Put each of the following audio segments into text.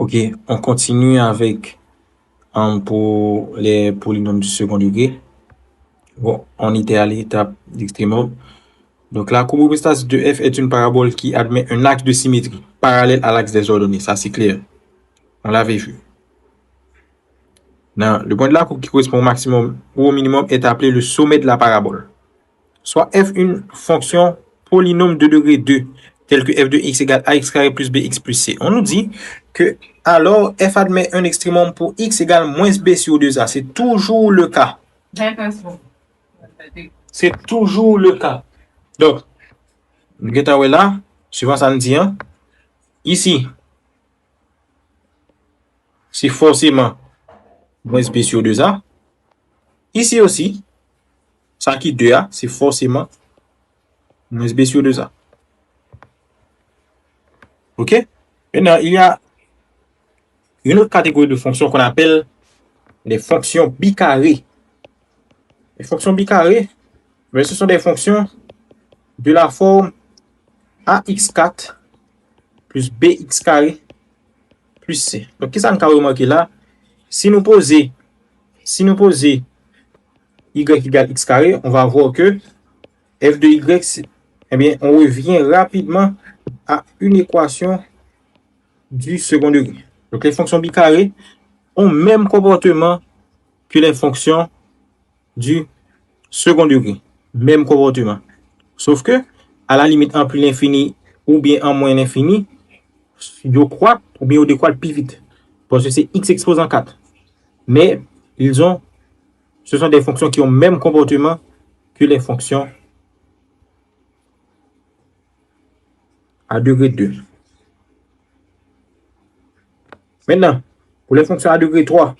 Ok, on continue avec pour les polynômes du second degré. Bon, on était à l'étape d'extrémum. Donc la courbe hypostatique de f est une parabole qui admet un axe de symétrie parallèle à l'axe des ordonnées. Ça, c'est clair. On l'avait vu. Non, le point de la courbe qui correspond au maximum ou au minimum est appelé le sommet de la parabole. Soit f une fonction polynôme de degré 2, tel que f de x égale ax carré plus bx plus c. On nous dit que alors f admet un extrémum pour x égale moins b sur 2a. C'est toujours le cas. C'est toujours le cas. Donc, nous avons là, suivant ça nous dit, ici, c'est forcément moins b sur 2a. Ici aussi, ça qui 2a, c'est forcément moins b sur 2a. OK? Maintenant, il y a une autre catégorie de fonctions qu'on appelle les fonctions bicarrées. Les fonctions bicarrées, ce sont des fonctions de la forme ax4 plus bx carré plus c. Donc, qu'est-ce qu'on a remarqué là? Si nous posons y égale x carré, on va voir que f de y, eh bien, on revient rapidement à une équation du second degré. Donc, les fonctions bicarrées ont le même comportement que les fonctions du second degré. Même comportement. Sauf que, à la limite, en plus l'infini ou bien en moins l'infini, ils croient ou bien ils décroîtent plus vite. Parce que c'est x exposant 4. Mais ce sont des fonctions qui ont le même comportement que les fonctions à degré 2. Maintenant, pour les fonctions à degré 3,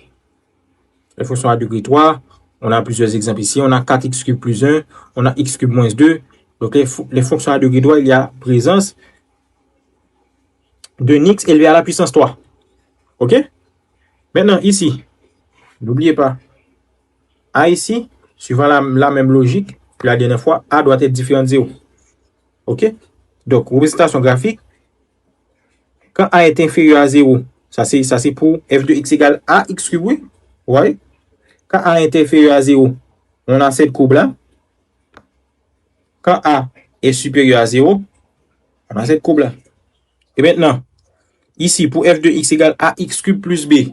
on a plusieurs exemples ici. On a 4x cube plus 1, on a x cube moins 2. Donc, les fonctions à degré 3, il y a présence d'un x élevé à la puissance 3. OK? Maintenant, ici, n'oubliez pas, a ici, suivant la même logique que la dernière fois, a doit être différent de 0. OK? Donc, représentation graphique, quand a est inférieur à 0, ça c'est pour f de x égale a x cube, oui? Ouais. Quand a est inférieur à 0, on a cette courbe-là. Quand a est supérieur à 0, on a cette courbe-là. Et maintenant, ici, pour f de x égale ax cube plus b,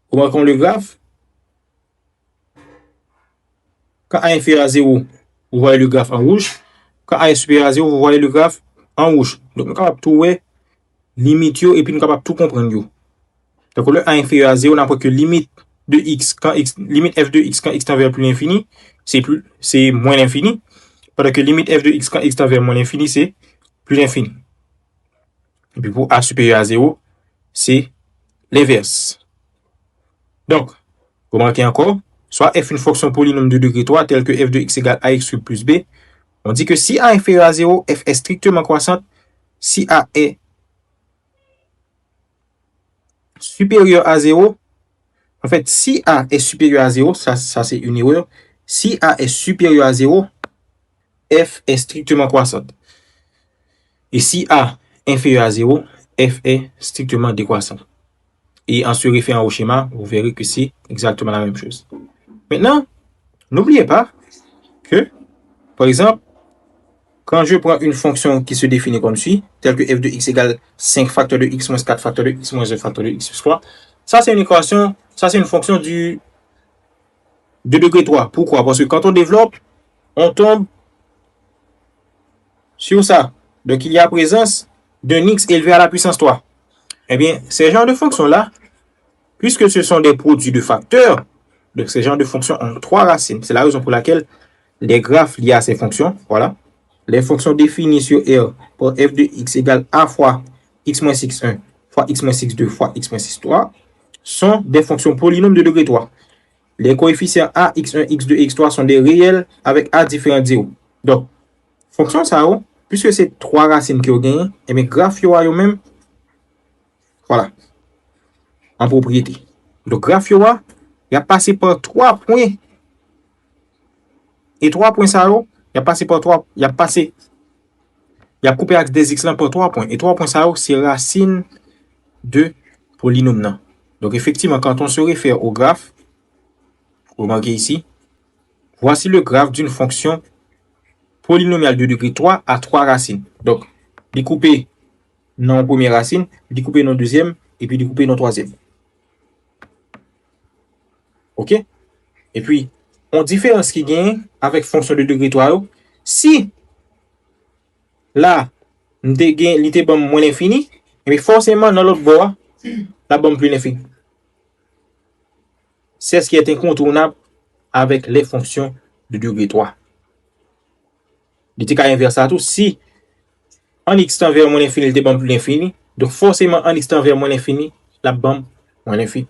comment on le graphe? Quand a est inférieur à 0, vous voyez le graphe en rouge. Quand a est supérieur à 0, vous voyez le graphe en rouge. Donc, nous sommes capables de tout limite et puis nous sommes capables de tout comprendre. Donc, le a inférieur à 0, n'importe que limite de x, limite f de x quand x tend vers plus l'infini, c'est moins l'infini. Pendant que limite f de x quand x tend vers moins l'infini, c'est plus l'infini. Et puis pour a supérieur à 0, c'est l'inverse. Donc, remarquez encore, soit f une fonction polynôme de degré 3, telle que f de x égale ax cube plus b, on dit que si a est inférieur à 0, f est strictement croissante. Si a est supérieur à 0, en fait, si a est supérieur à 0, ça c'est une erreur. Si a est supérieur à 0, f est strictement croissante. Et si a inférieur à 0, f est strictement décroissante. Et en se référant au schéma, vous verrez que c'est exactement la même chose. Maintenant, n'oubliez pas que, par exemple, quand je prends une fonction qui se définit comme suit, telle que f de x égale 5 facteur de x moins 4 facteur de x moins 1 facteur de x plus 3, ça c'est une équation, ça c'est une fonction de degré 3. Pourquoi? Parce que quand on développe, on tombe sur ça. Donc il y a présence d'un x élevé à la puissance 3. Eh bien, ces genres de fonctions-là, puisque ce sont des produits de facteurs, donc ces genres de fonctions ont 3 racines. C'est la raison pour laquelle les graphes liés à ces fonctions, voilà, les fonctions définies sur R pour f de x égale a fois x moins x1 fois x moins x2 fois x moins x3 sont des fonctions polynômes de degré 3. Les coefficients a, x1, x2, x3 sont des réels avec a différent de 0. Donc, fonction ça, puisque c'est 3 racines qui ont gagné, et bien graphe yo même, voilà, en propriété. Donc, graphe yo il a passé par 3 points. Et 3 points ça, il a passé par 3, il a coupé l'axe des x là par 3 points. Et 3 points ça, c'est racine de polynôme. Donc, effectivement, quand on se réfère au graphe, remarquez ici, voici le graphe d'une fonction polynomiale de degré 3 à 3 racines. Donc, découper dans la première racine, découper dans la deuxième, et puis découper dans la troisième. OK? Et puis, on différence qui gagne avec fonction de degré 3. Si là, l'ité bon moins infini, et forcément, dans l'autre bord, la bombe plus infinie. C'est ce qui est incontournable avec les fonctions de degré 3. L'ité qu'à inverse à tout, si en x tend vers moins infini, l'ité bombe plus infini, donc forcément, en x tend vers moins infini, la bombe moins infini.